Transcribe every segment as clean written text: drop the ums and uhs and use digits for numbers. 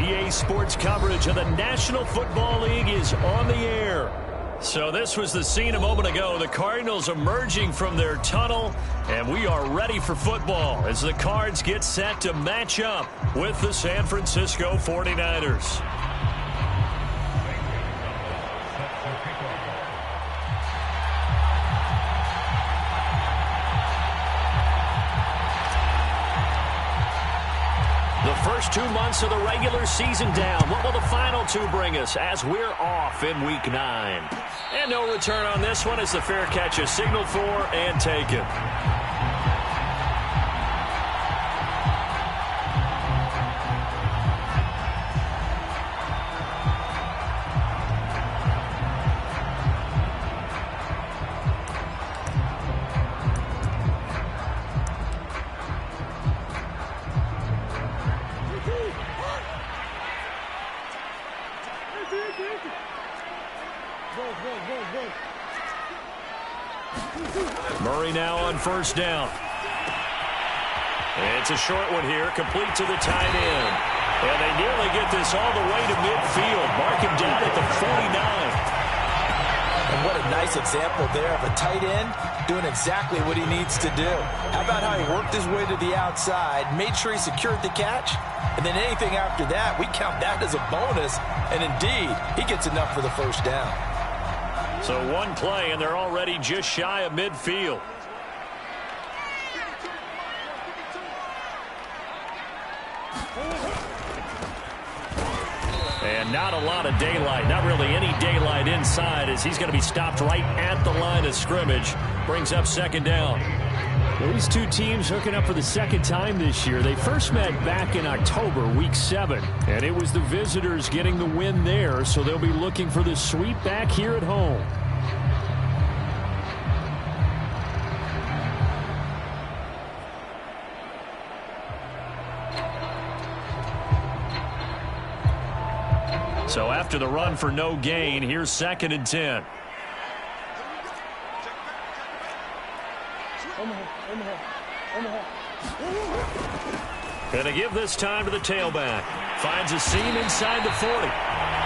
EA Sports coverage of the National Football League is on the air. So this was the scene a moment ago. The Cardinals emerging from their tunnel, and we are ready for football as the Cards get set to match up with the San Francisco 49ers. The first 2 months of the regular season down. What will the final two bring us as we're off in Week 9? And no return on this one as the fair catch is signaled for and taken. Murray now on first down. It's a short one here, complete to the tight end. And they nearly get this all the way to midfield. Mark him down at the 49. And what a nice example there of a tight end doing exactly what he needs to do. How about how he worked his way to the outside, made sure he secured the catch, and then anything after that, we count that as a bonus. And indeed, he gets enough for the first down. So one play, and they're already just shy of midfield. And not a lot of daylight, not really any daylight inside as he's going to be stopped right at the line of scrimmage. Brings up second down. Well, these two teams hooking up for the second time this year. They first met back in October, Week 7, and it was the visitors getting the win there, so they'll be looking for the sweep back here at home. So after the run for no gain, here's 2nd and 10. Gonna give this time to the tailback. Finds a seam inside the 40.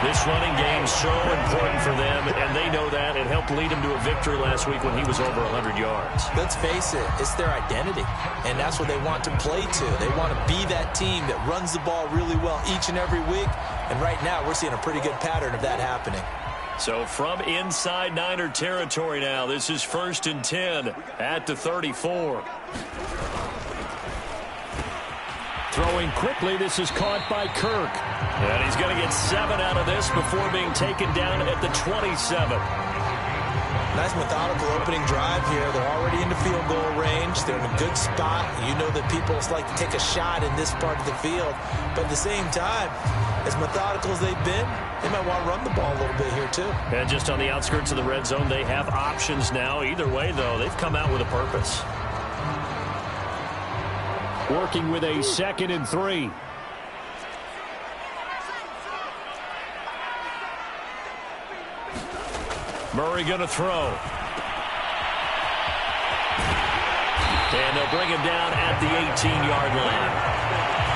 This running game so important for them, and they know that. It helped lead him to a victory last week when he was over 100 yards. Let's face it, it's their identity, and that's what they want to play to. They want to be that team that runs the ball really well each and every week, and right now we're seeing a pretty good pattern of that happening. So from inside Niner territory now, this is 1st and 10 at the 34. Throwing quickly, this is caught by Kirk. And he's going to get 7 out of this before being taken down at the 27. Nice methodical opening drive here. They're already into field goal range. They're in a good spot. You know that people like to take a shot in this part of the field. But at the same time, as methodical as they've been, they might want to run the ball a little bit here too. And just on the outskirts of the red zone, they have options now. Either way, though, they've come out with a purpose. Working with a 2nd and 3. Murray going to throw. And they'll bring him down at the 18-yard line.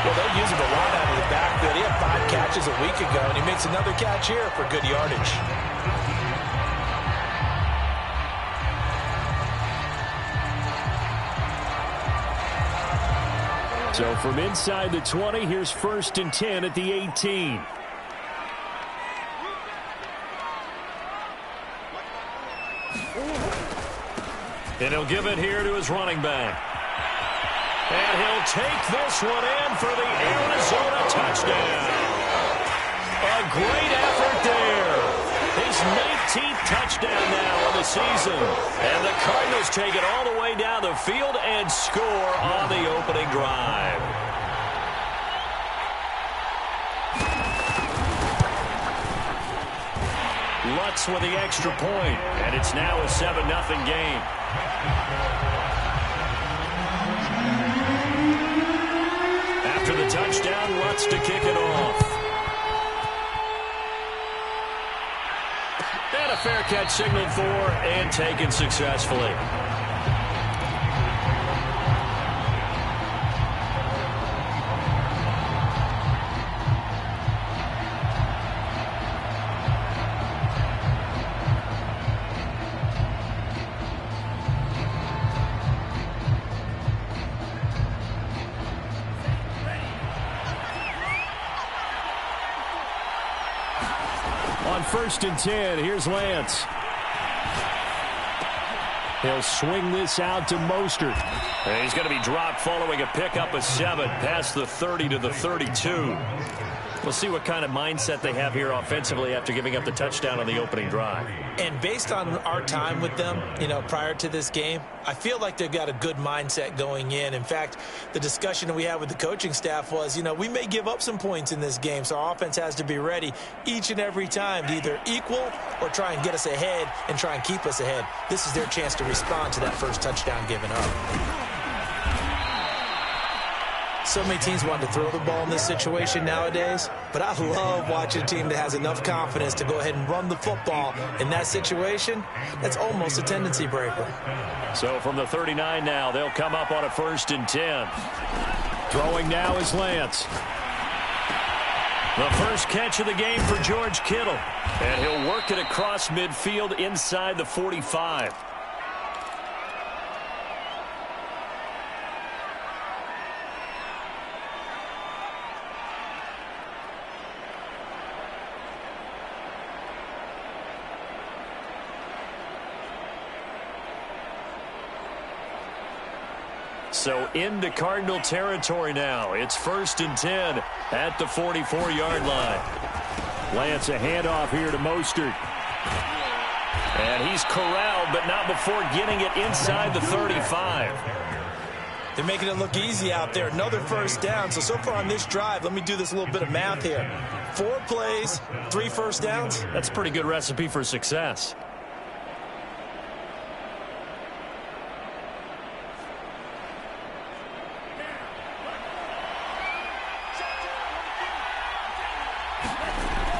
Well, they'll use him a lot out of the backfield. He had 5 catches a week ago, and he makes another catch here for good yardage. So from inside the 20, here's 1st and 10 at the 18. And he'll give it here to his running back. And he'll take this one in for the Arizona touchdown. A great effort there. His 19th touchdown now of the season. And the Cardinals take it all the way down the field and score on the opening drive. Lutz with the extra point, and it's now a 7-0 game. After the touchdown, Lutz to kick it off. And a fair catch signaled for and taken successfully. on 1st and 10. Here's Lance. He'll swing this out to Mostert. And he's going to be dropped following a pickup of 7 past the 30 to the 32. We'll see what kind of mindset they have here offensively after giving up the touchdown on the opening drive. And based on our time with them, prior to this game, I feel like they've got a good mindset going in. In fact, the discussion we had with the coaching staff was, we may give up some points in this game, so our offense has to be ready each and every time to either equal or try and get us ahead and try and keep us ahead. This is their chance to respond to that first touchdown given up. So many teams want to throw the ball in this situation nowadays, but I love watching a team that has enough confidence to go ahead and run the football. In that situation, that's almost a tendency breaker. So from the 39 now, they'll come up on a 1st and 10. Throwing now is Lance. The first catch of the game for George Kittle. And he'll work it across midfield inside the 45. So into Cardinal territory now. It's 1st and 10 at the 44-yard line. Lance, a handoff here to Mostert. And he's corralled, but not before getting it inside the 35. They're making it look easy out there. Another first down. So far on this drive, let me do this little bit of math here. 4 plays, 3 first downs. That's a pretty good recipe for success.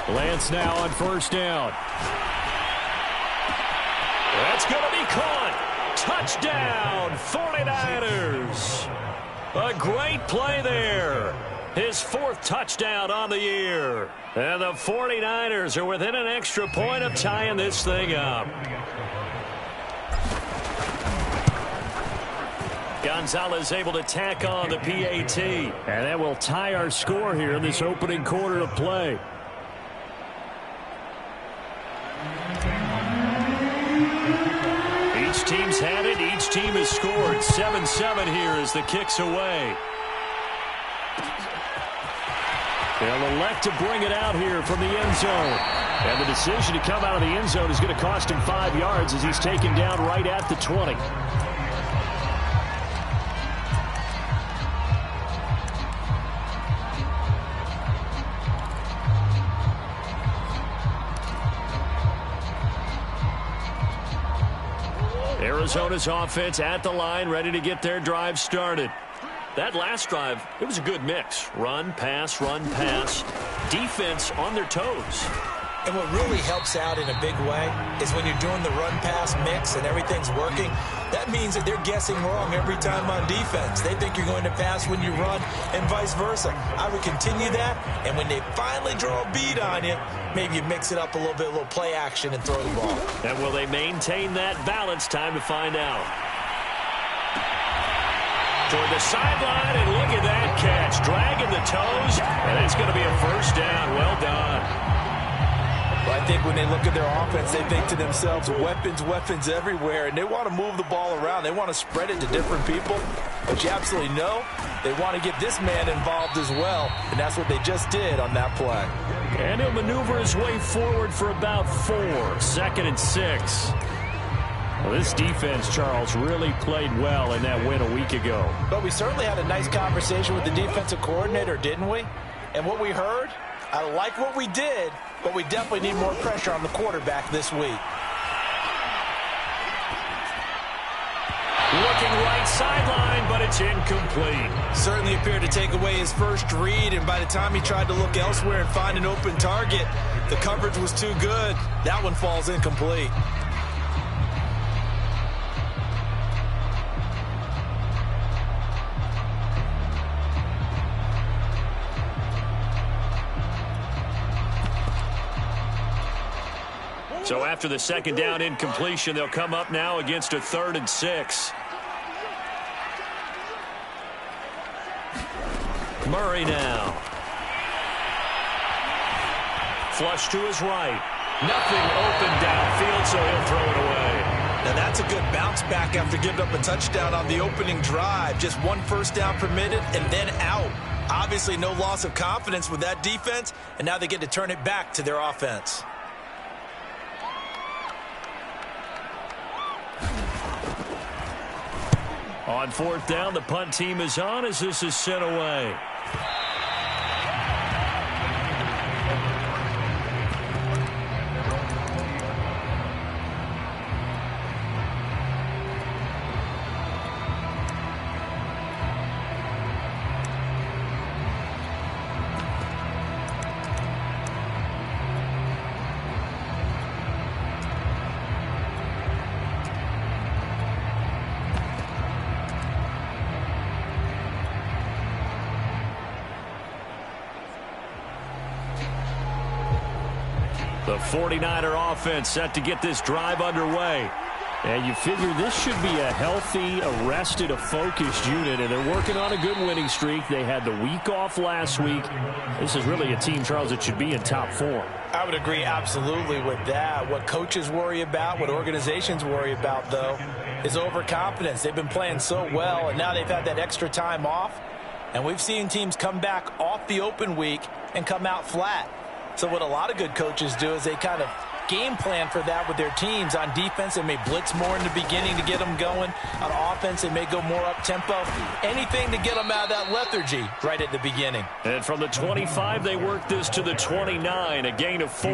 Lance now on 1st down. That's going to be caught. Touchdown, 49ers. A great play there. His 4th touchdown on the year. And the 49ers are within an extra point of tying this thing up. Gonzalez able to tack on the PAT. And that will tie our score here in this opening quarter of play. Each team's had it. Each team has scored. 7-7 here as the kick's away. They'll elect to bring it out here from the end zone. And the decision to come out of the end zone is going to cost him 5 yards as he's taken down right at the 20. Arizona's offense at the line, ready to get their drive started. That last drive, it was a good mix. Run, pass, defense on their toes. And what really helps out in a big way is when you're doing the run-pass mix and everything's working, that means that they're guessing wrong every time on defense. They think you're going to pass when you run and vice versa. I would continue that, and when they finally draw a bead on you, maybe you mix it up a little bit, a little play action and throw the ball. And will they maintain that balance? Time to find out. Toward the sideline, and look at that catch. Dragging the toes, and it's going to be a 1st down. Well done. Well, I think when they look at their offense, they think to themselves, weapons everywhere, and they want to move the ball around. They want to spread it to different people, but you absolutely know they want to get this man involved as well, and that's what they just did on that play. And he'll maneuver his way forward for about 4. 2nd and 6. Well, this defense, Charles, really played well in that win a week ago. But we certainly had a nice conversation with the defensive coordinator, didn't we? And what we heard, I like what we did, but we definitely need more pressure on the quarterback this week. Looking right sideline, but it's incomplete. Certainly appeared to take away his first read, and by the time he tried to look elsewhere and find an open target, the coverage was too good. That one falls incomplete. So after the 2nd down incompletion, they'll come up now against a 3rd and 6. Murray now. Flush to his right. Nothing open downfield, so he'll throw it away. Now that's a good bounce back after giving up a touchdown on the opening drive. Just 1 first down permitted and then out. Obviously no loss of confidence with that defense, and now they get to turn it back to their offense. On 4th down, the punt team is on as this is sent away. The 49er offense set to get this drive underway. And you figure this should be a healthy, arrested, a focused unit, and they're working on a good winning streak. They had the week off last week. This is really a team, Charles, that should be in top form. I would agree absolutely with that. What coaches worry about, what organizations worry about, though, is overconfidence. They've been playing so well, and now they've had that extra time off. And we've seen teams come back off the open week and come out flat. So what a lot of good coaches do is they kind of game plan for that with their teams. On defense, they may blitz more in the beginning to get them going. On offense, they may go more up-tempo. Anything to get them out of that lethargy right at the beginning. And from the 25, they work this to the 29, a gain of 4.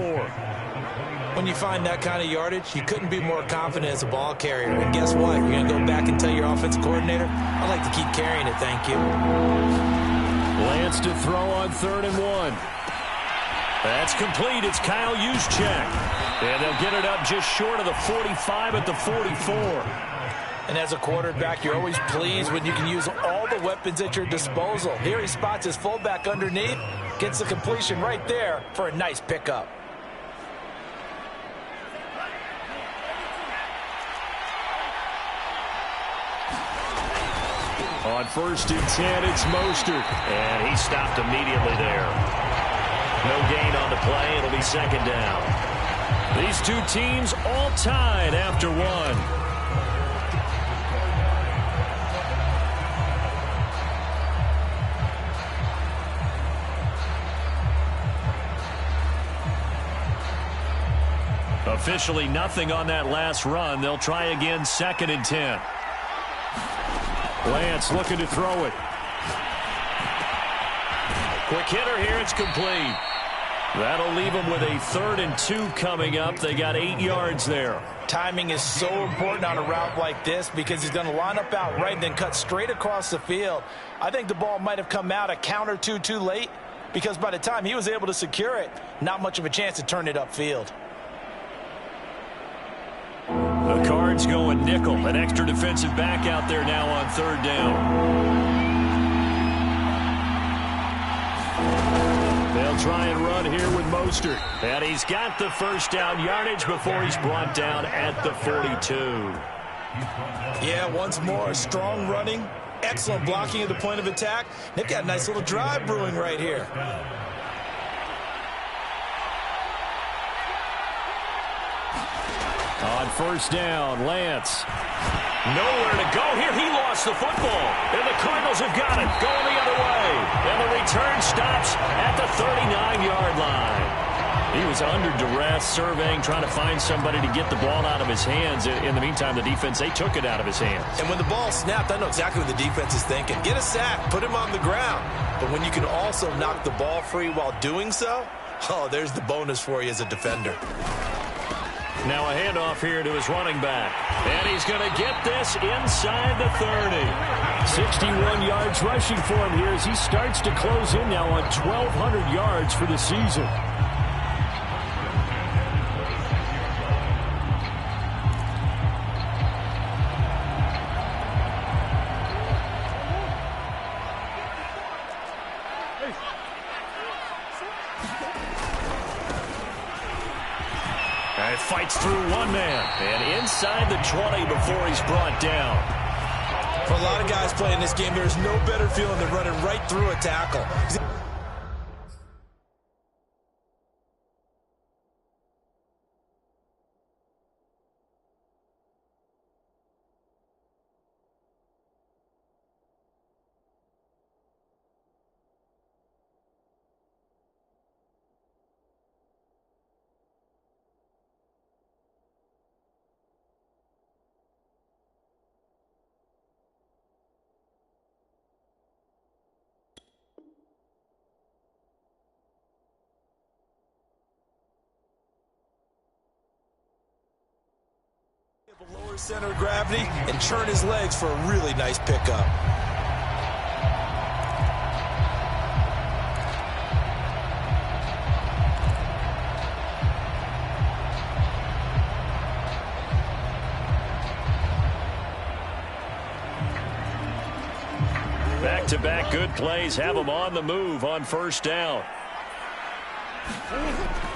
When you find that kind of yardage, you couldn't be more confident as a ball carrier. And guess what? You're going to go back and tell your offensive coordinator, I'd like to keep carrying it, thank you. Lance to throw on 3rd and 1. That's complete. It's Kyle Juszczyk. And they'll get it up just short of the 45 at the 44. And as a quarterback, you're always pleased when you can use all the weapons at your disposal. Here he spots his fullback underneath, gets the completion right there for a nice pickup. On 1st and 10, it's Mostert. And he stopped immediately there. No gain on the play. It'll be 2nd down. These two teams all tied after 1. Officially nothing on that last run. They'll try again 2nd and 10. Lance looking to throw it. Quick hitter here. It's complete. That'll leave them with a 3rd and 2 coming up. They got 8 yards there. Timing is so important on a route like this because he's going to line up out right and then cut straight across the field. I think the ball might have come out a count or two too late because by the time he was able to secure it, not much of a chance to turn it upfield. The Cards going nickel. An extra defensive back out there now on 3rd down. They'll try and run here with Mostert. And he's got the 1st down yardage before he's brought down at the 42. Yeah, once more, strong running, excellent blocking at the point of attack. They've got a nice little drive brewing right here. On 1st down, Lance. Nowhere to go here. He lost the football. And the Cardinals have got it. Going the other way. And the return stops at the 39-yard line. He was under duress, surveying, trying to find somebody to get the ball out of his hands. In the meantime, the defense, they took it out of his hands. And when the ball snapped, I know exactly what the defense is thinking. Get a sack, put him on the ground. But when you can also knock the ball free while doing so, oh, there's the bonus for you as a defender. Now a handoff here to his running back. And he's going to get this inside the 30. 61 yards rushing for him here as he starts to close in now on 1,200 yards for the season. And fights through one man. And inside the 20 before he's brought down. For a lot of guys playing this game, there's no better feeling than running right through a tackle. Lower center of gravity and churn his legs for a really nice pickup. Back-to-back good plays have him on the move on first down.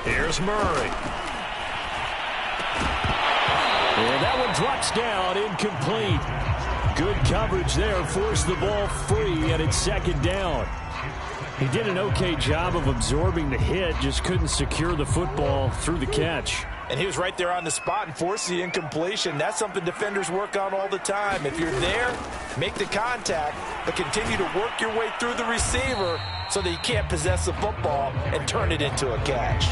Here's Murray. And that one drops down, incomplete. Good coverage there, forced the ball free, and it's second down. He did an okay job of absorbing the hit, just couldn't secure the football through the catch. And he was right there on the spot and forced the incompletion. That's something defenders work on all the time. If you're there, make the contact, but continue to work your way through the receiver so that you can't possess the football and turn it into a catch.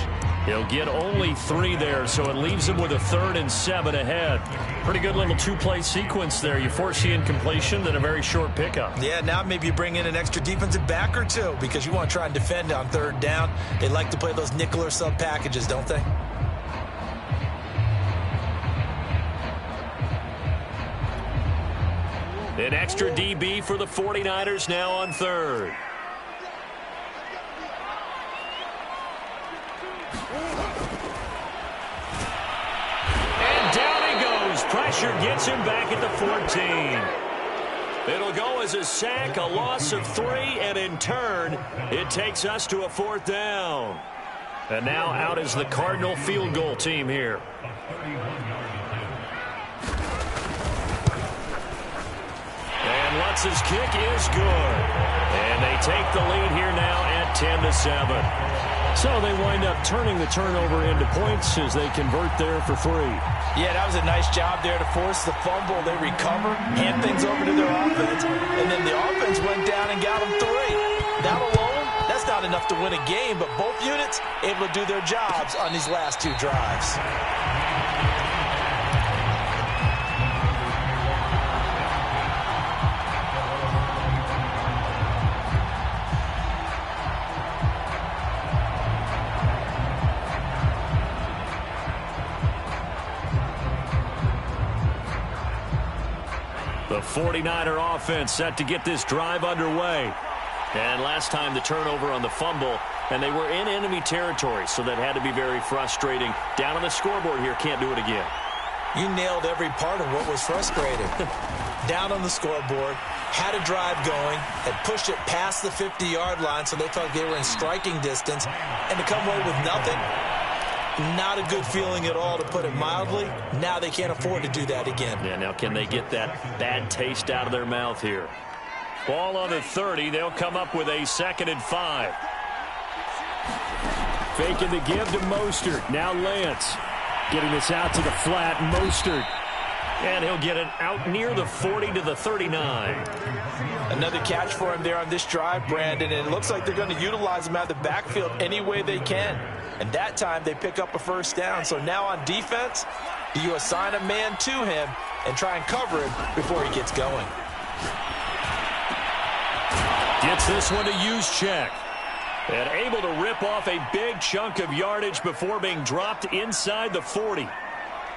He'll get only 3 there, so it leaves him with a 3rd and 7 ahead. Pretty good little 2-play sequence there. You force the incompletion, then a very short pickup. Yeah, now maybe you bring in an extra defensive back or two because you want to try and defend on 3rd down. They like to play those nickel or sub packages, don't they? An extra DB for the 49ers now on 3rd. And down he goes. Pressure gets him back at the 14. It'll go as a sack, a loss of 3, and in turn, it takes us to a 4th down. And now out is the Cardinal field goal team here. And Lutz's kick is good. And they take the lead here now at 10-7. So they wind up turning the turnover into points as they convert there for 3. Yeah, that was a nice job there to force the fumble. They recover, hand things over to their offense, and then the offense went down and got them 3. That alone, that's not enough to win a game, but both units able to do their jobs on these last 2 drives. The 49er offense set to get this drive underway. And last time the turnover on the fumble, and they were in enemy territory, so that had to be very frustrating. Down on the scoreboard here, can't do it again. You nailed every part of what was frustrating. Down on the scoreboard, had a drive going, had pushed it past the 50-yard line, so they felt they were in striking distance, and to come away with nothing, not a good feeling at all, to put it mildly. Now they can't afford to do that again. Yeah, now can they get that bad taste out of their mouth here? Ball on the 30. They'll come up with a 2nd and 5. Faking the give to Mostert. Now Lance getting this out to the flat. Mostert. And he'll get it out near the 40 to the 39. Another catch for him there on this drive, Brandon, and it looks like they're going to utilize him out of the backfield any way they can. And that time they pick up a 1st down. So now on defense, do you assign a man to him and try and cover him before he gets going? Gets this one to Juszczyk. And able to rip off a big chunk of yardage before being dropped inside the 40.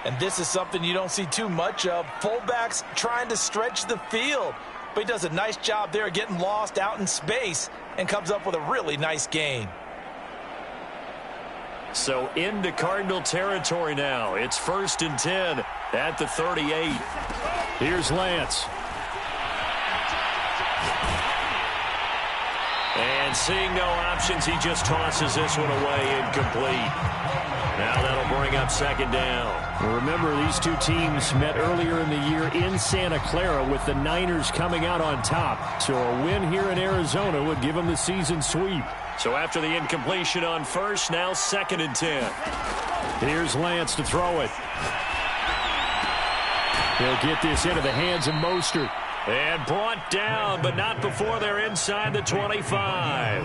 And this is something you don't see too much of. Fullbacks trying to stretch the field. But he does a nice job there getting lost out in space and comes up with a really nice gain. So into Cardinal territory now. It's 1st and 10 at the 38. Here's Lance. And seeing no options, he just tosses this one away, incomplete. Now that'll bring up 2nd down. Remember, these 2 teams met earlier in the year in Santa Clara with the Niners coming out on top. So a win here in Arizona would give them the season sweep. So after the incompletion on 1st, now 2nd and 10. Here's Lance to throw it. He'll get this into the hands of Mostert. And brought down, but not before they're inside the 25.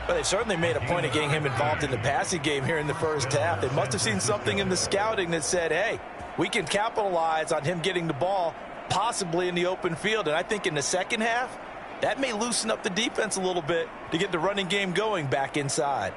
Well, they certainly made a point of getting him involved in the passing game here in the 1st half. They must have seen something in the scouting that said, hey, we can capitalize on him getting the ball possibly in the open field. And I think in the 2nd half, that may loosen up the defense a little bit to get the running game going back inside.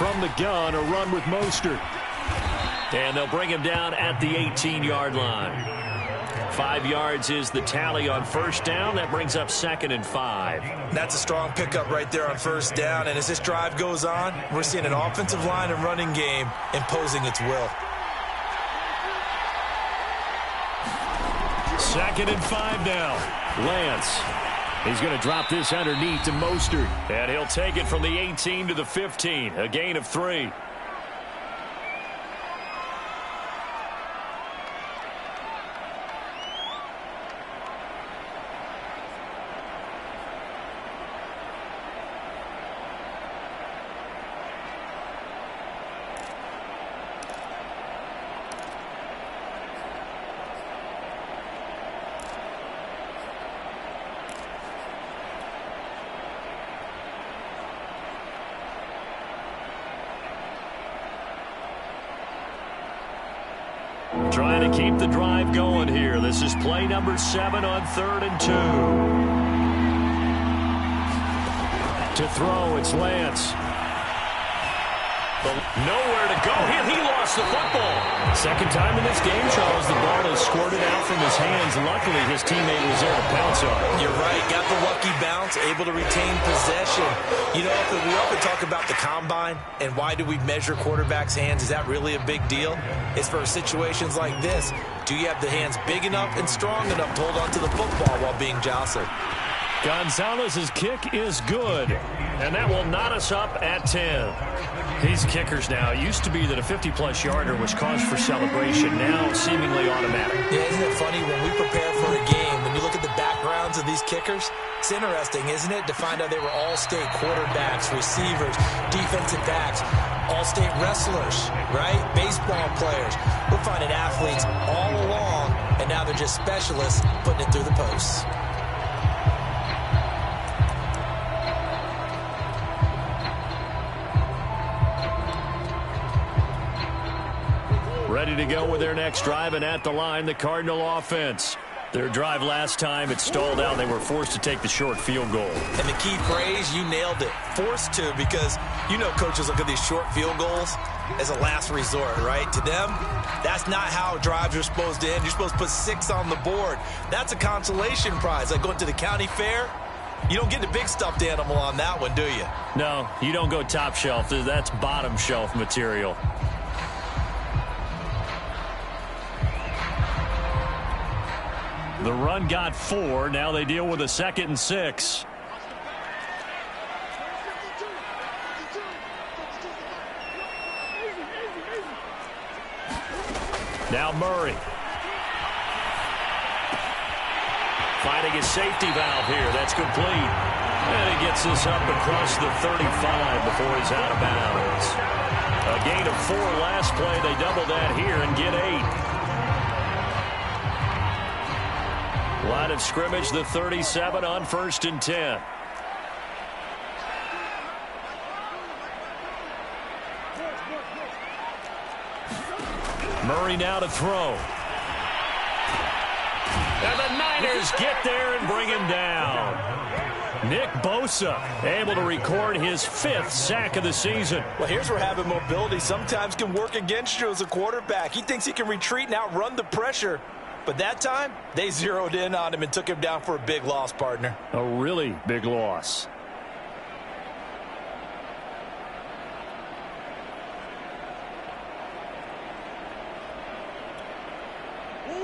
From the gun, a run with Mostert. And they'll bring him down at the 18-yard line. 5 yards is the tally on first down. That brings up 2nd and 5. That's a strong pickup right there on first down. And as this drive goes on, we're seeing an offensive line and running game imposing its will. 2nd and 5 now. Lance. He's going to drop this underneath to Mostert. And he'll take it from the 18 to the 15. A gain of 3. Trying to keep the drive going here. This is play number 7 on 3rd and 2. To throw, it's Lance. Nowhere to go. He lost the football. Second time in this game, Charles, the ball has squirted out from his hands. Luckily, his teammate was there to pounce on it. You're right. Got the lucky bounce, able to retain possession. You know, we often talk about the combine and why do we measure quarterbacks' hands. Is that really a big deal? It's for situations like this. Do you have the hands big enough and strong enough to hold onto the football while being jostled? Gonzalez's kick is good, and that will knot us up at 10. These kickers now, it used to be that a 50-plus yarder was cause for celebration, now seemingly automatic. Yeah, isn't it funny when we prepare for a game, when you look at the backgrounds of these kickers, it's interesting, isn't it, to find out they were all-state quarterbacks, receivers, defensive backs, all-state wrestlers, right? Baseball players. We're finding athletes all along, and now they're just specialists putting it through the posts. Ready to go with their next drive, and at the line, the Cardinal offense. Their drive last time, it stalled out. They were forced to take the short field goal. And the key phrase, you nailed it. Forced to, because you know coaches look at these short field goals as a last resort, right? To them, that's not how drives are supposed to end. You're supposed to put 6 on the board. That's a consolation prize. Like going to the county fair, you don't get the big stuffed animal on that one, do you? No, you don't go top shelf. That's bottom shelf material. The run got 4. Now they deal with a 2nd and 6. Now Murray. Finding his safety valve here. That's complete. And he gets this up across the 35 before he's out of bounds. A gain of 4 last play. They double that here and get 8. Line of scrimmage, the 37 on 1st and 10. Murray now to throw. And the Niners get there and bring him down. Nick Bosa able to record his 5th sack of the season. Well, here's where having mobility sometimes can work against you as a quarterback. He thinks he can retreat and outrun the pressure. But that time, they zeroed in on him and took him down for a big loss, partner. A really big loss.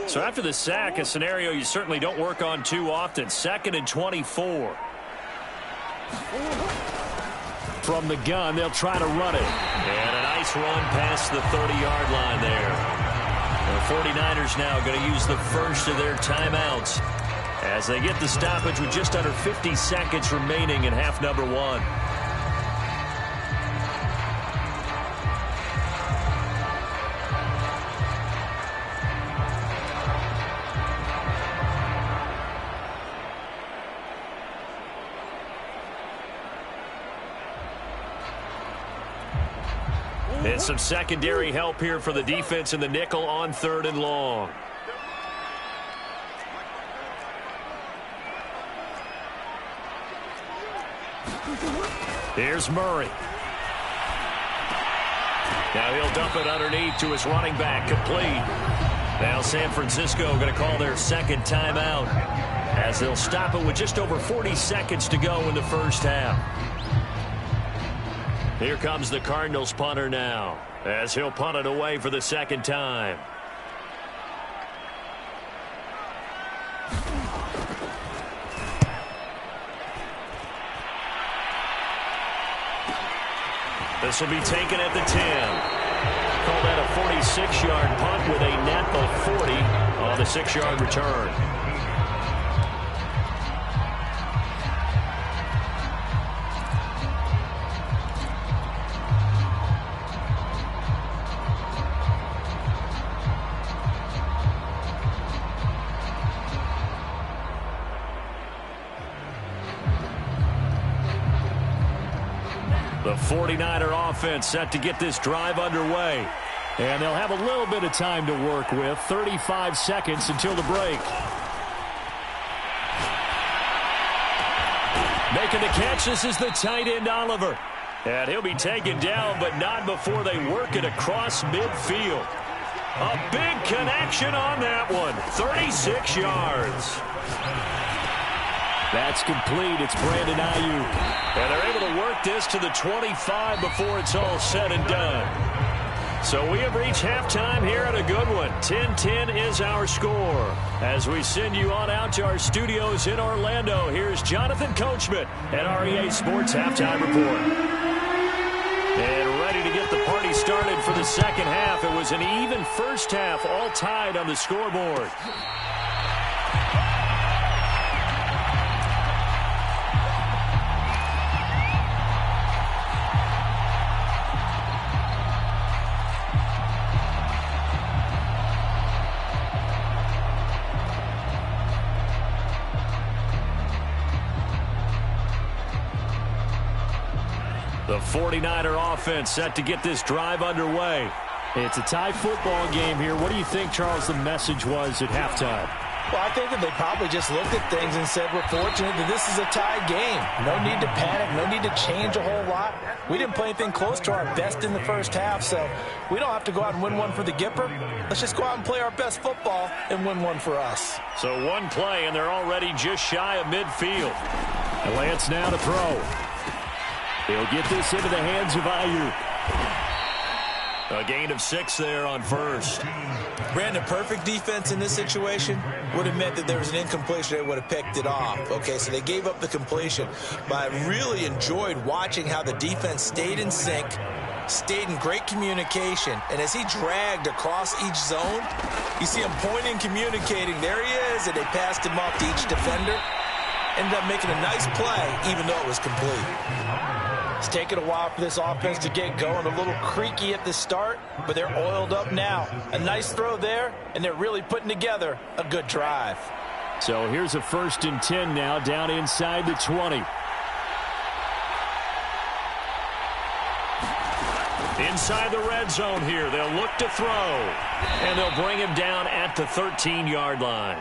So after the sack, a scenario you certainly don't work on too often. 2nd and 24. From the gun, they'll try to run it. And a nice run past the 30-yard line there. The 49ers now going to use the first of their timeouts as they get the stoppage with just under 50 seconds remaining in half number 1. And some secondary help here for the defense in the nickel on 3rd and long. Here's Murray. Now he'll dump it underneath to his running back, complete. Now San Francisco going to call their second timeout as they'll stop it with just over 40 seconds to go in the first half. Here comes the Cardinals punter now as he'll punt it away for the second time. This will be taken at the 10. Call that a 46-yard punt with a net of 40 on the 6-yard return. The 49er offense set to get this drive underway. And they'll have a little bit of time to work with. 35 seconds until the break. Making the catch, this is the tight end, Oliver. And he'll be taken down, but not before they work it across midfield. A big connection on that one. 36 yards. That's complete. It's Brandon Ayuk. And they're able to work this to the 25 before it's all said and done. So we have reached halftime here at a good one. 10-10 is our score. As we send you on out to our studios in Orlando, here's Jonathan Coachman at REA Sports Halftime Report. And ready to get the party started for the second half. It was an even first half, all tied on the scoreboard. The 49er offense set to get this drive underway. It's a tie football game here. What do you think, Charles, the message was at halftime? Well, I think that they probably just looked at things and said, we're fortunate that this is a tie game. No need to panic. No need to change a whole lot. We didn't play anything close to our best in the first half, so we don't have to go out and win one for the Gipper. Let's just go out and play our best football and win one for us. So one play, and they're already just shy of midfield. And Lance now to throw. He'll get this into the hands of Ayuk. A gain of 6 there on first. Brandon, perfect defense in this situation would have meant that there was an incompletion. They would have picked it off. Okay, so they gave up the completion. But I really enjoyed watching how the defense stayed in sync, stayed in great communication. And as he dragged across each zone, you see him pointing, communicating. There he is, and they passed him off to each defender. Ended up making a nice play, even though it was complete. It's taken a while for this offense to get going. A little creaky at the start, but they're oiled up now. A nice throw there, and they're really putting together a good drive. So here's a 1st and 10 now, down inside the 20. Inside the red zone here, they'll look to throw. And they'll bring him down at the 13-yard line.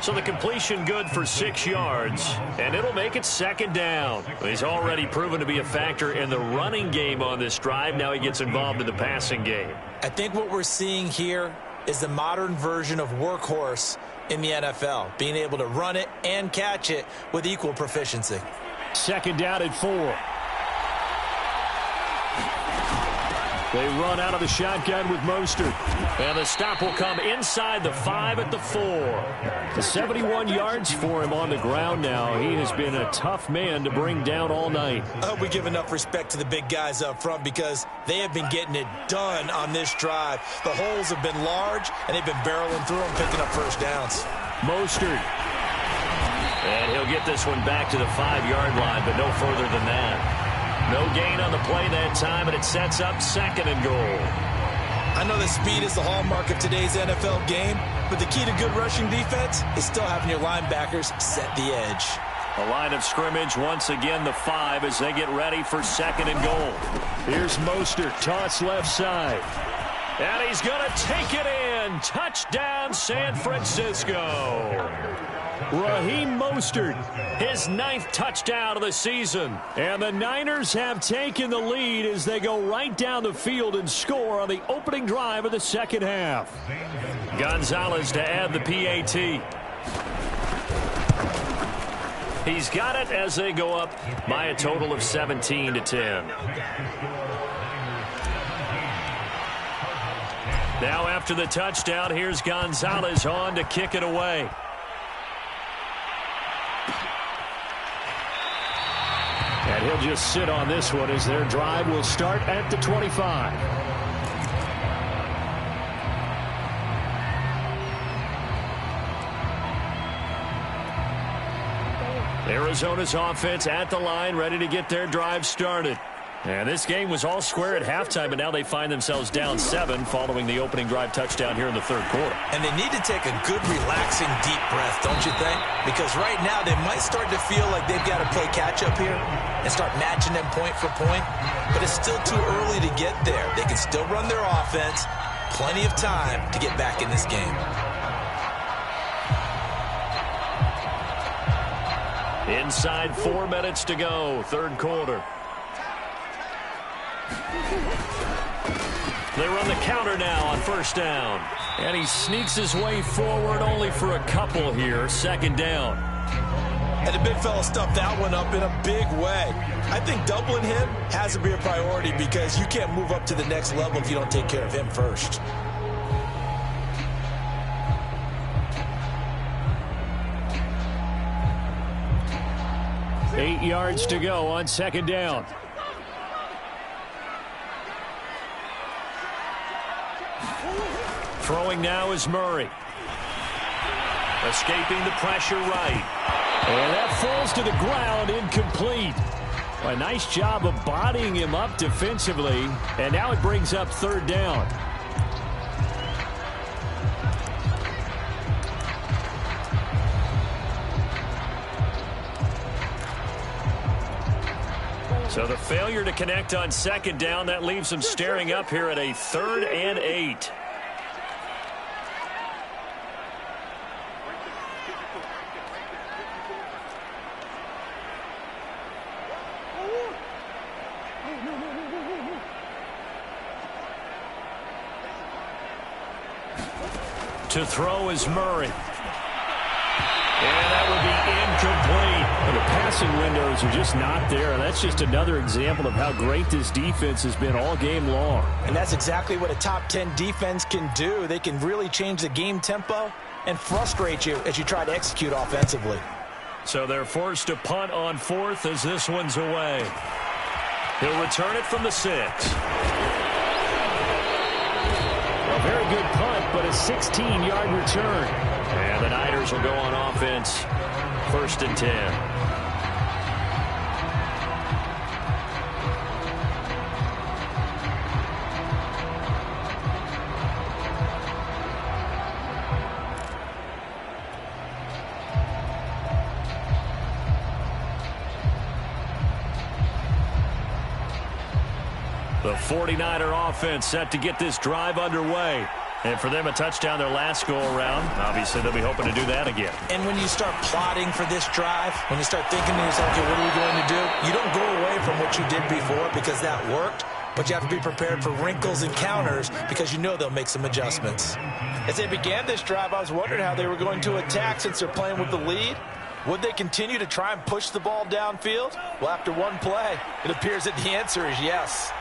So the completion good for 6 yards, and it'll make it 2nd down. He's already proven to be a factor in the running game on this drive. Now he gets involved in the passing game. I think what we're seeing here is the modern version of workhorse in the NFL, being able to run it and catch it with equal proficiency. 2nd down at 4. They run out of the shotgun with Mostert. And the stop will come inside the 5 at the 4. The 71 yards for him on the ground now. He has been a tough man to bring down all night. I hope we give enough respect to the big guys up front because they have been getting it done on this drive. The holes have been large, and they've been barreling through them, picking up first downs. Mostert. And he'll get this one back to the 5-yard line, but no further than that. No gain on the play that time, and it sets up 2nd and goal. I know that speed is the hallmark of today's NFL game, but the key to good rushing defense is still having your linebackers set the edge. A line of scrimmage, once again, the 5 as they get ready for 2nd and goal. Here's Mostert, toss left side. And he's going to take it in. Touchdown, San Francisco. Raheem Mostert. His 9th touchdown of the season. And the Niners have taken the lead as they go right down the field and score on the opening drive of the second half. Gonzalez to add the PAT. He's got it as they go up by a total of 17-10. Now after the touchdown, here's Gonzalez on to kick it away. And he'll just sit on this one as their drive will start at the 25. Arizona's offense at the line, ready to get their drive started. And this game was all square at halftime, but now they find themselves down 7 following the opening drive touchdown here in the third quarter. And they need to take a good, relaxing, deep breath, don't you think? Because right now they might start to feel like they've got to play catch-up here and start matching them point for point. But it's still too early to get there. They can still run their offense. Plenty of time to get back in this game. Inside 4 minutes to go, third quarter. They run the counter now on first down. And he sneaks his way forward only for a couple here, second down. And the big fella stuffed that one up in a big way. I think doubling him has to be a priority because you can't move up to the next level if you don't take care of him first. Eight yards to go on second down. Throwing now is Murray. Escaping the pressure right. And that falls to the ground, incomplete. A nice job of bodying him up defensively. And now it brings up third down. So the failure to connect on second down, that leaves them staring up here at a 3rd and 8. To throw is Murray. And that would be incomplete. And the passing windows are just not there. And that's just another example of how great this defense has been all game long. And that's exactly what a top 10 defense can do. They can really change the game tempo and frustrate you as you try to execute offensively. So they're forced to punt on 4th as this one's away. He'll return it from the 6. A very good punt, but a 16-yard return. And the Niners will go on offense, 1st and 10. The 49er offense set to get this drive underway. And for them, a touchdown their last go-around. Obviously, they'll be hoping to do that again. And when you start plotting for this drive, when you start thinking to yourself, okay, what are we going to do? You don't go away from what you did before because that worked, but you have to be prepared for wrinkles and counters because you know they'll make some adjustments. As they began this drive, I was wondering how they were going to attack since they're playing with the lead. Would they continue to try and push the ball downfield? Well, after one play, it appears that the answer is yes.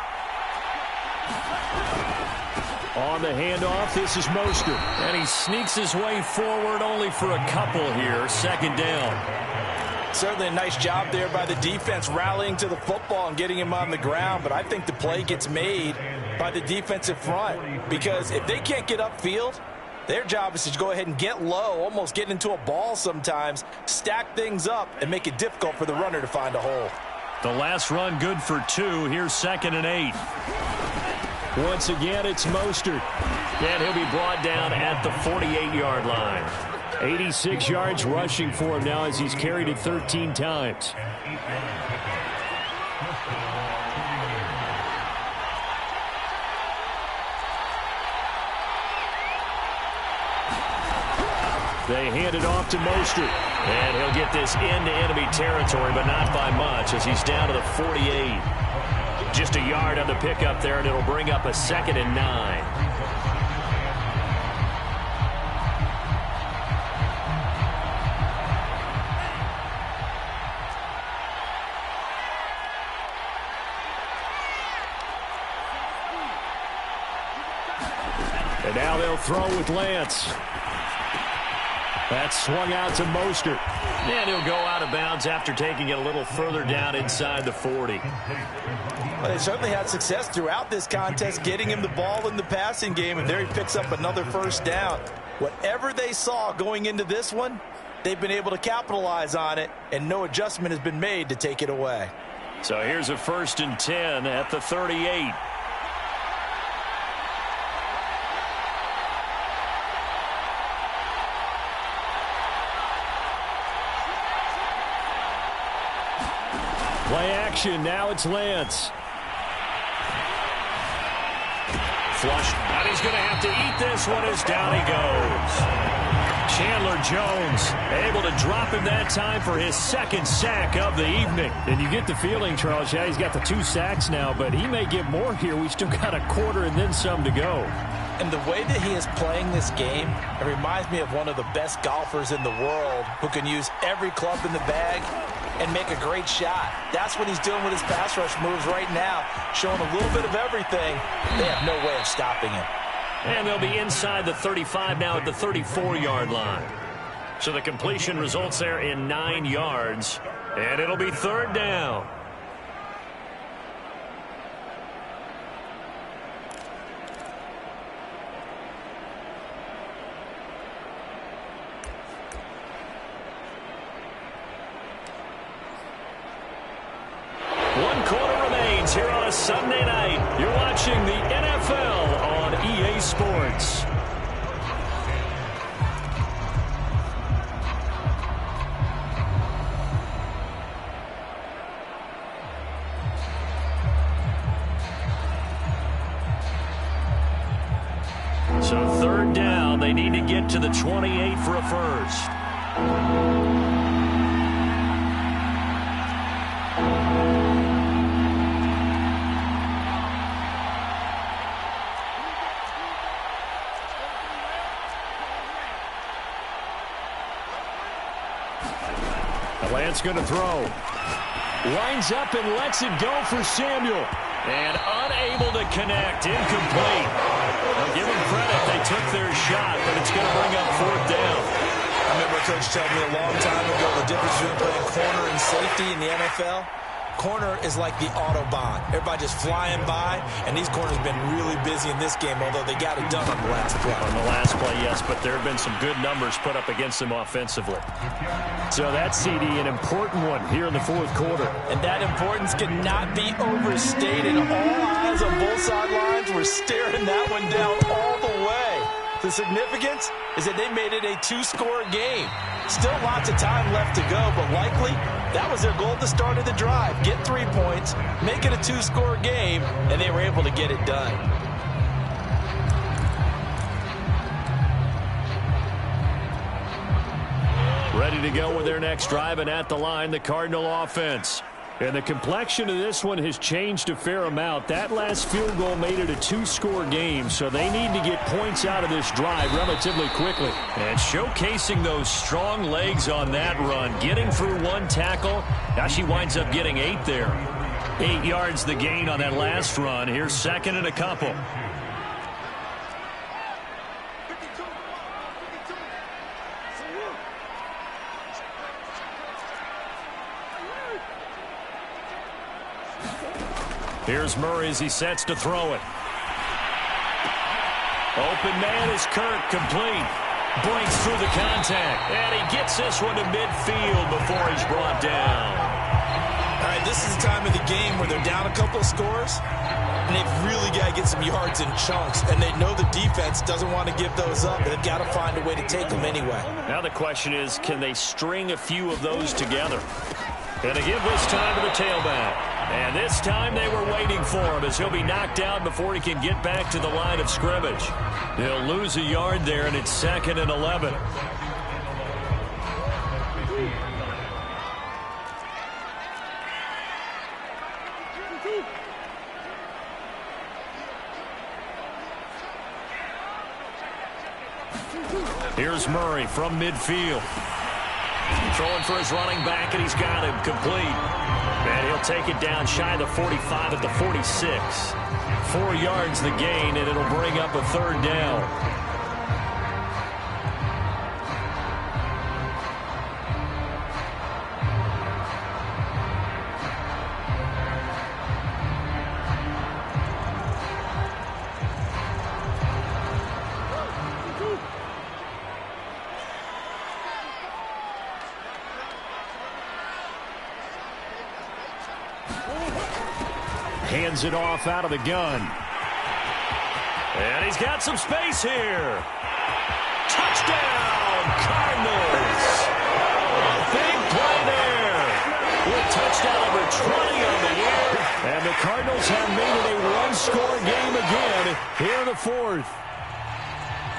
On the handoff, this is Mostert. And he sneaks his way forward only for a couple here, second down. Certainly a nice job there by the defense rallying to the football and getting him on the ground, but I think the play gets made by the defensive front because if they can't get upfield, their job is to go ahead and get low, almost get into a ball sometimes, stack things up, and make it difficult for the runner to find a hole. The last run good for 2. Here's 2nd and 8. Once again, it's Mostert. And he'll be brought down at the 48-yard line. 86 yards rushing for him now as he's carried it 13 times. They hand it off to Mostert. And he'll get this into enemy territory, but not by much, as he's down to the 48. Just a yard on the pickup there, and it'll bring up a 2nd and 9. And now they'll throw with Lance. That's swung out to Mostert. And he'll go out of bounds after taking it a little further down inside the 40. Well, they certainly had success throughout this contest getting him the ball in the passing game, and there he picks up another first down. Whatever they saw going into this one, they've been able to capitalize on it, and no adjustment has been made to take it away. So here's a 1st and 10 at the 38. Play action. Now it's Lance. Flush. And he's going to have to eat this one as down he goes. Chandler Jones able to drop him that time for his 2nd sack of the evening. And you get the feeling, Charles, yeah, he's got the 2 sacks now, but he may get more here. We still got a quarter and then some to go. And the way that he is playing this game, it reminds me of one of the best golfers in the world who can use every club in the bag and make a great shot. That's what he's doing with his pass rush moves right now, showing a little bit of everything. They have no way of stopping him. And they'll be inside the 35 now at the 34-yard line. So the completion results there in 9 yards, and it'll be 3rd down. Here on a Sunday night, you're watching the NFL on EA Sports. So 3rd down, they need to get to the 28 for a first. Lance going to throw. Lines up and lets it go for Samuel. And unable to connect. Incomplete. I'll give them credit. They took their shot, but it's going to bring up 4th down. I remember a coach telling me a long time ago the difference between playing corner and safety in the NFL. Corner is like the Autobahn. Everybody just flying by, and these corners have been really busy in this game, although they got it done on the last play. On the last play, yes, but there have been some good numbers put up against them offensively. So that CD, an important one here in the 4th quarter. And that importance cannot be overstated. All eyes on both sidelines were staring that one down all the way. The significance is that they made it a 2-score game. Still lots of time left to go, but likely that was their goal at the start of the drive. Get 3 points, make it a 2-score game, and they were able to get it done. Ready to go with their next drive, and at the line, the Cardinal offense. And the complexion of this one has changed a fair amount. That last field goal made it a 2-score game, so they need to get points out of this drive relatively quickly. And showcasing those strong legs on that run, getting through 1 tackle. Now she winds up getting 8 there. 8 yards the gain on that last run. Here's 2nd and a couple. Here's Murray as he sets to throw it. Open man is Kirk, complete. Breaks through the contact. And he gets this one to midfield before he's brought down. All right, this is the time of the game where they're down a couple of scores, and they've really got to get some yards in chunks, and they know the defense doesn't want to give those up, but they've got to find a way to take them anyway. Now the question is, can they string a few of those together? And to give this time to the tailback. And this time they were waiting for him as he'll be knocked out before he can get back to the line of scrimmage. He'll lose a yard there, and it's 2nd and 11. Here's Murray from midfield. Throwing for his running back, and he's got him complete. And he'll take it down shy of the 45 at the 46. 4 yards the gain, and it'll bring up a third down. Hands it off out of the gun. And he's got some space here. Touchdown, Cardinals. Big play there. With touchdown number 20 on the year. And the Cardinals have made it a one-score game again here in the fourth.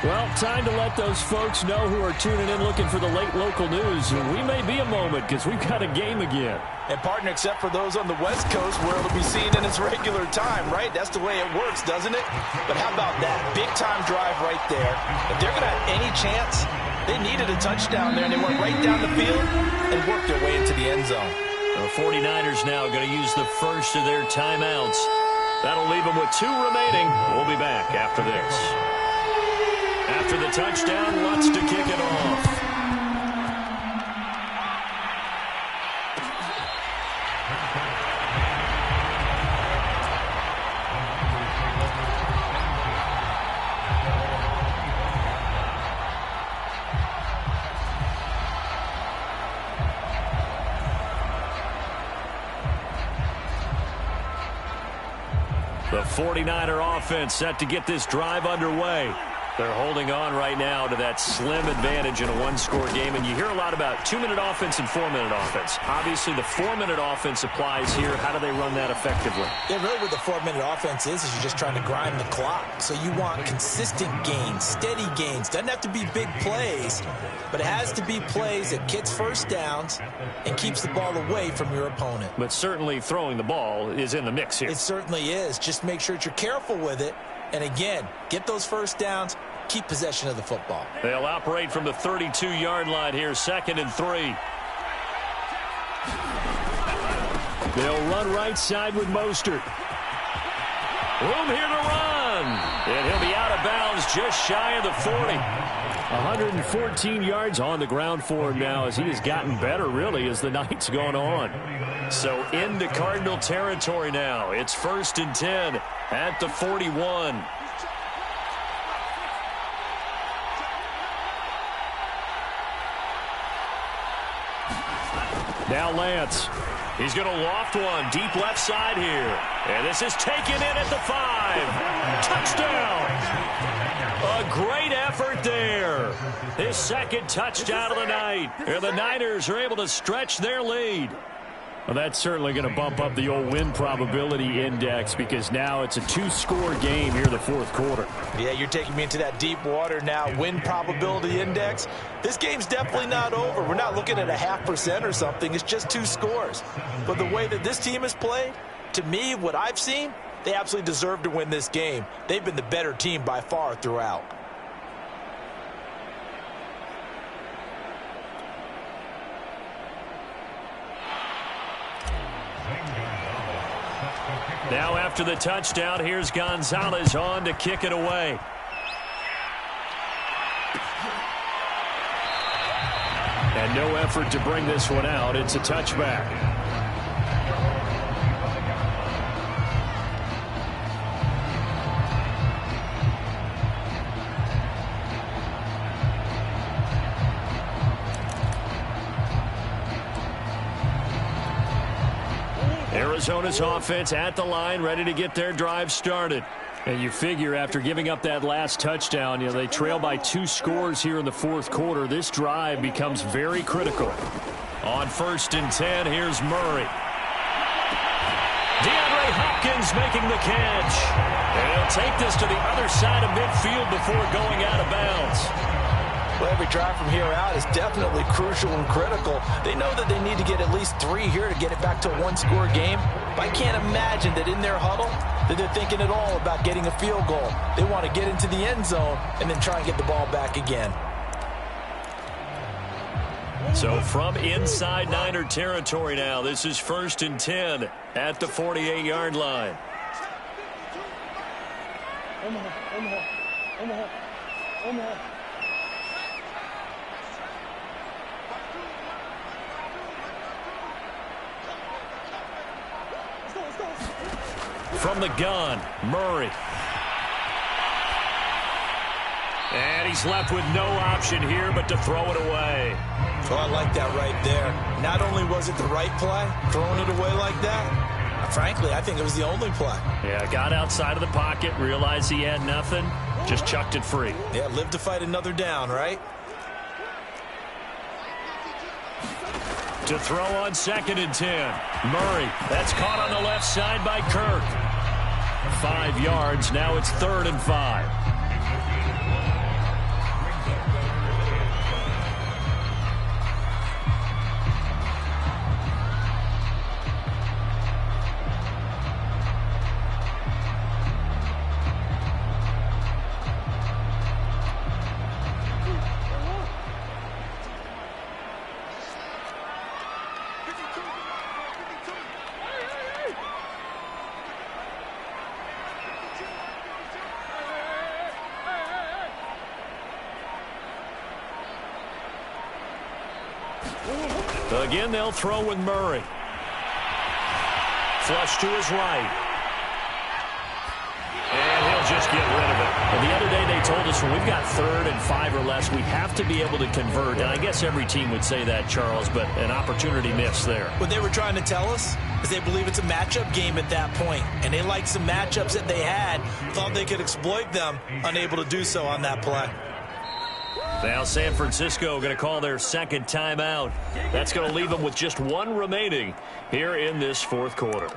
Well, time to let those folks know who are tuning in looking for the late local news. We may be a moment because we've got a game again. And, partner, except for those on the West Coast where it'll be seen in its regular time, right? That's the way it works, doesn't it? But how about that? Big-time drive right there. If they're going to have any chance, they needed a touchdown there, and they went right down the field and worked their way into the end zone. The 49ers now going to use the first of their timeouts. That'll leave them with 2 remaining. We'll be back after this. After the touchdown, Lutz to kick it off. The 49er offense set to get this drive underway. They're holding on right now to that slim advantage in a one-score game. And you hear a lot about 2-minute offense and 4-minute offense. Obviously, the 4-minute offense applies here. How do they run that effectively? Yeah, really what the 4-minute offense is you're just trying to grind the clock. So you want consistent gains, steady gains. Doesn't have to be big plays, but it has to be plays that gets first downs and keeps the ball away from your opponent. But certainly throwing the ball is in the mix here. It certainly is. Just make sure that you're careful with it. And again, get those first downs, keep possession of the football. They'll operate from the 32-yard line here, 2nd and 3. They'll run right side with Mostert. Room here to run. And he'll be out of bounds just shy of the 40. 114 yards on the ground for him now as he has gotten better, really, as the night's gone on. So into Cardinal territory now. It's 1st and 10 at the 41. Now Lance. He's going to loft one deep left side here. And this is taken in at the 5. Touchdown. A great effort there. His 2nd touchdown of the night. And the Niners are able to stretch their lead. Well, that's certainly going to bump up the old win probability index because now it's a 2-score game here in the fourth quarter. Yeah, you're taking me into that deep water now. Win probability index. This game's definitely not over. We're not looking at a 0.5% or something. It's just 2 scores. But the way that this team has played, to me, what I've seen, they absolutely deserve to win this game. They've been the better team by far throughout. Now after the touchdown, here's Gonzalez on to kick it away. And no effort to bring this one out. It's a touchback. Arizona's offense at the line, ready to get their drive started. And you figure after giving up that last touchdown, they trail by 2 scores here in the fourth quarter. This drive becomes very critical. On 1st and 10, here's Murray. DeAndre Hopkins making the catch. And he'll take this to the other side of midfield before going out of bounds. Well, every drive from here out is definitely crucial and critical. They know that they need to get at least 3 here to get it back to a 1-score game. But I can't imagine that in their huddle that they're thinking at all about getting a field goal. They want to get into the end zone and then try and get the ball back again. So from inside Niner territory now, this is 1st and 10 at the 48-yard line. From the gun, Murray. And he's left with no option here but to throw it away. Well, I like that right there. Not only was it the right play, throwing it away like that, frankly, I think it was the only play. Yeah, got outside of the pocket, realized he had nothing, just chucked it free. Yeah, live to fight another down, right? To throw on 2nd and 10. Murray, that's caught on the left side by Kirk. 5 yards, now it's 3rd and 5. Again, they'll throw with Murray. Flush to his right. And he'll just get rid of it. And the other day they told us when we've got 3rd and 5 or less, we have to be able to convert. And I guess every team would say that, Charles, but an opportunity missed there. What they were trying to tell us is they believe it's a matchup game at that point. And they liked some matchups that they had, thought they could exploit them, unable to do so on that play. Now San Francisco going to call their 2nd timeout. That's going to leave them with just 1 remaining here in this 4th quarter.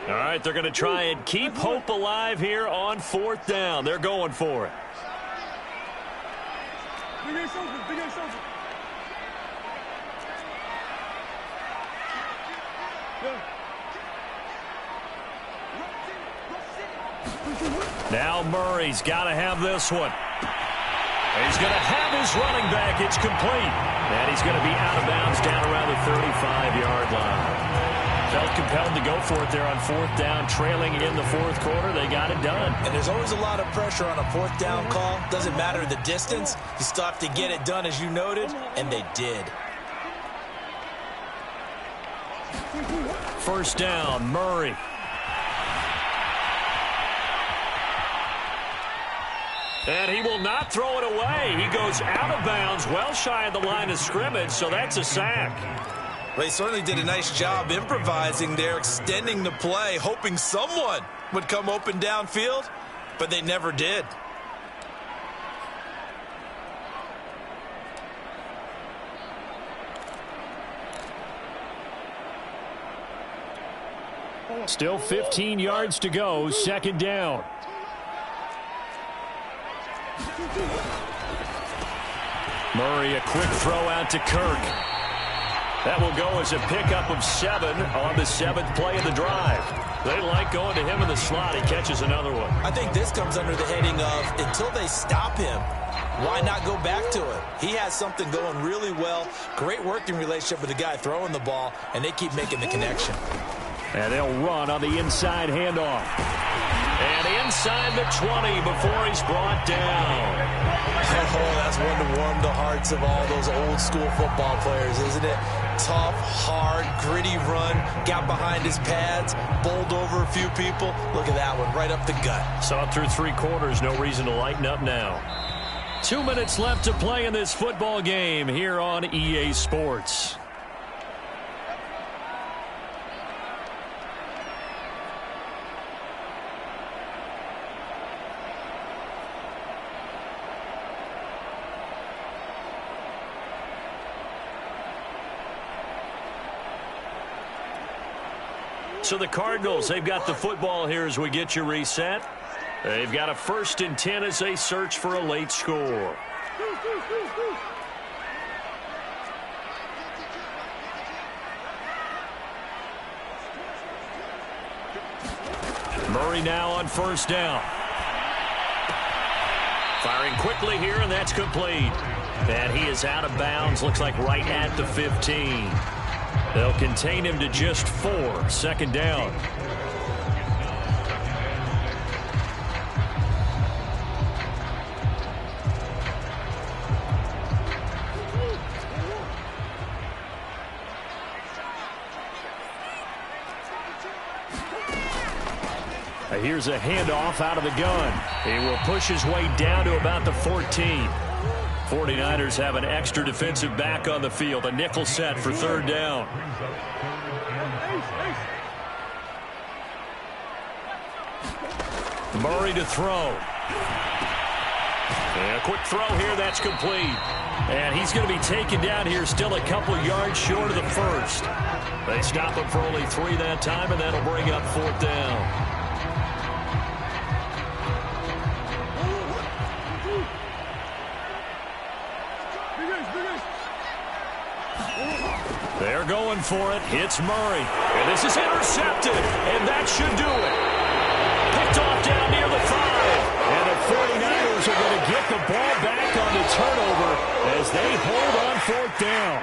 All right, they're going to try and keep hope alive here on 4th down. They're going for it. Now Murray's got to have this one. He's going to have his running back. It's complete. And he's going to be out of bounds down around the 35-yard line. Felt compelled to go for it there on 4th down, trailing in the 4th quarter. They got it done. And there's always a lot of pressure on a 4th down call. Doesn't matter the distance. You still have to get it done, as you noted, and they did. 1st down, Murray. And he will not throw it away. He goes out of bounds, well shy of the line of scrimmage, so that's a sack. Well, he certainly did a nice job improvising there, extending the play, hoping someone would come open downfield, but they never did. Still 15 yards to go, 2nd down. Murray, a quick throw out to Kirk. That will go as a pickup of 7 on the 7th play of the drive. They like going to him in the slot. He catches another one. I think this comes under the heading of until they stop him, why not go back to it? He has something going really well. Great working relationship with the guy throwing the ball, and they keep making the connection. And they'll run on the inside handoff. And inside the 20 before he's brought down. Oh, that's one to warm the hearts of all those old school football players, isn't it? Tough, hard, gritty run, got behind his pads, bowled over a few people. Look at that one, right up the gut. Saw it through 3 quarters, no reason to lighten up now. 2 minutes left to play in this football game here on EA Sports. So the Cardinals, they've got the football here as we get you reset. They've got a 1st and 10 as they search for a late score. Murray now on 1st down. Firing quickly here, and that's complete. And he is out of bounds, looks like right at the 15. They'll contain him to just 4, 2nd down. Here's a handoff out of the gun. He will push his way down to about the 14. 49ers have an extra defensive back on the field. A nickel set for 3rd down. Murray to throw. And a quick throw here. That's complete. And he's going to be taken down here still a couple yards short of the 1st. They stop him for only 3 that time, and that'll bring up 4th down. They're going for it. It's Murray. And this is intercepted. And that should do it. Picked off down near the 5. And the 49ers are going to get the ball back on the turnover as they hold on 4th down.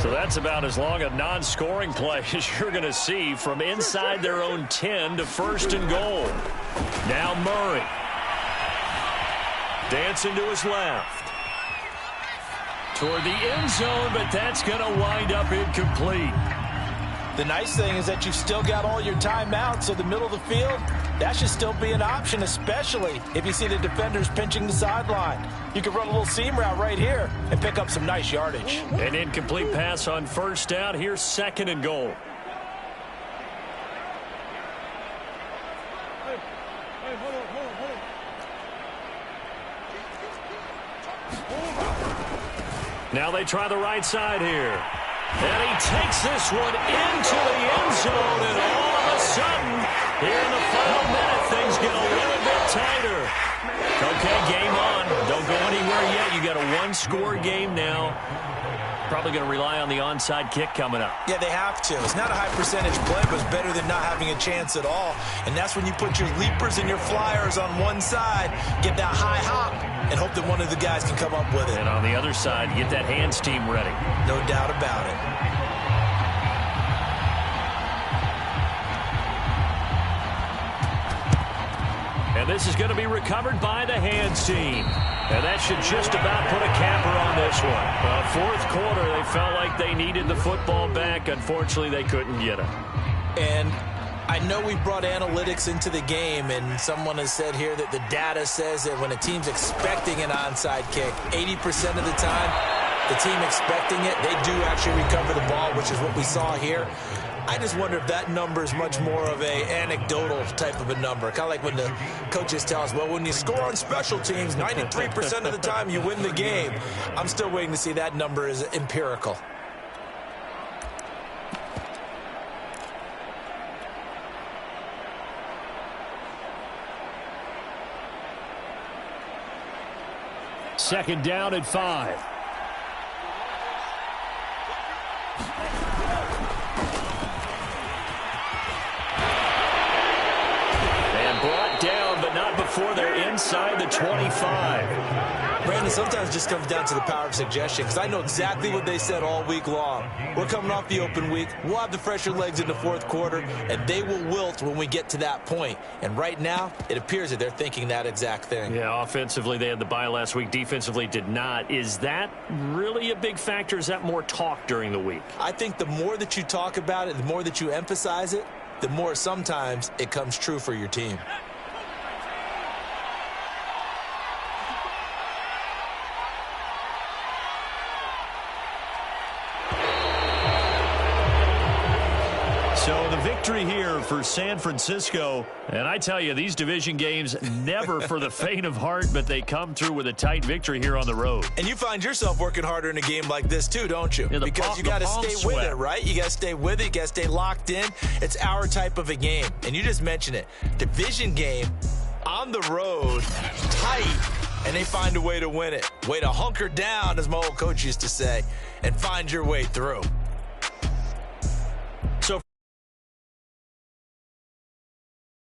So that's about as long a non-scoring play as you're going to see from inside their own 10 to 1st and goal. Now Murray. Dancing to his left. Toward the end zone, but that's going to wind up incomplete. The nice thing is that you've still got all your timeouts, so the middle of the field, that should still be an option, especially if you see the defenders pinching the sideline. You can run a little seam route right here and pick up some nice yardage. An incomplete pass on 1st down. Here's 2nd and goal. Now they try the right side here. And he takes this one into the end zone, and all of a sudden, here in the final minute, things get a little bit tighter. Okay, game on. Don't go anywhere yet. You got a 1-score game now. Probably going to rely on the onside kick coming up. Yeah, they have to. It's not a high-percentage play, but it's better than not having a chance at all. And that's when you put your leapers and your flyers on one side, get that high hop, and hope that one of the guys can come up with it. And on the other side, get that hands team ready. No doubt about it. And this is going to be recovered by the hands team. And that should just about put a capper on this one. 4th quarter, they felt like they needed the football back. Unfortunately, they couldn't get it. And I know we brought analytics into the game, and someone has said here that the data says that when a team's expecting an onside kick, 80% of the time, the team expecting it, they do actually recover the ball, which is what we saw here. I just wonder if that number is much more of a anecdotal type of a number. Kind of like when the coaches tell us, well, when you score on special teams, 93% of the time you win the game. I'm still waiting to see that number is empirical. Second down at 5. Brought down, but not before they're inside the 25. Brandon, sometimes it just comes down to the power of suggestion, because I know exactly what they said all week long. We're coming off the open week. We'll have the fresher legs in the fourth quarter, and they will wilt when we get to that point. And right now, it appears that they're thinking that exact thing. Yeah, offensively, they had the bye last week. Defensively, did not. Is that really a big factor? Is that more talk during the week? I think the more that you talk about it, the more that you emphasize it, the more sometimes it comes true for your team. So the victory here for San Francisco. And I tell you, these division games, never for the faint of heart, but they come through with a tight victory here on the road. And you find yourself working harder in a game like this too, don't you? Yeah, because you got to stay with it, right? You got to stay with it. You got to stay locked in. It's our type of a game. And you just mentioned it. Division game on the road, tight, and they find a way to win it. Way to hunker down, as my old coach used to say, and find your way through.